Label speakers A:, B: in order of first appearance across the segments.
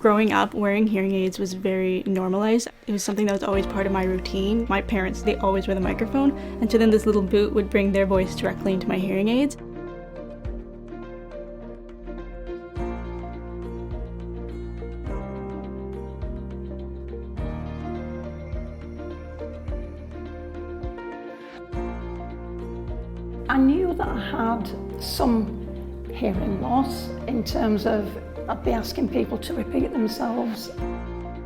A: Growing up, wearing hearing aids was very normalized. It was something that was always part of my routine. My parents, they always wear the microphone, and to them this little boot would bring their voice directly into my hearing aids.
B: I knew that I had some hearing loss in terms of I'd be asking people to repeat themselves.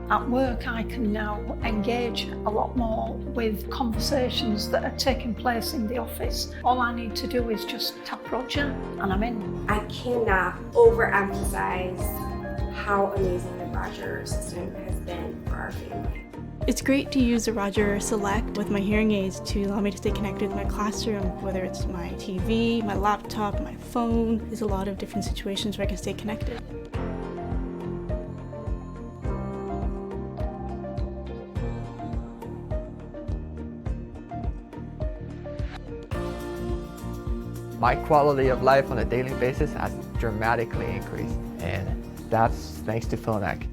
B: At work, I can now engage a lot more with conversations that are taking place in the office. All I need to do is just tap Roger and I'm in.
C: I cannot overemphasize how amazing the Roger system has been for our family.
A: It's great to use the Roger Select with my hearing aids to allow me to stay connected with my classroom, whether it's my TV, my laptop, my phone. There's a lot of different situations where I can stay connected.
D: My quality of life on a daily basis has dramatically increased, and that's thanks to Phonak.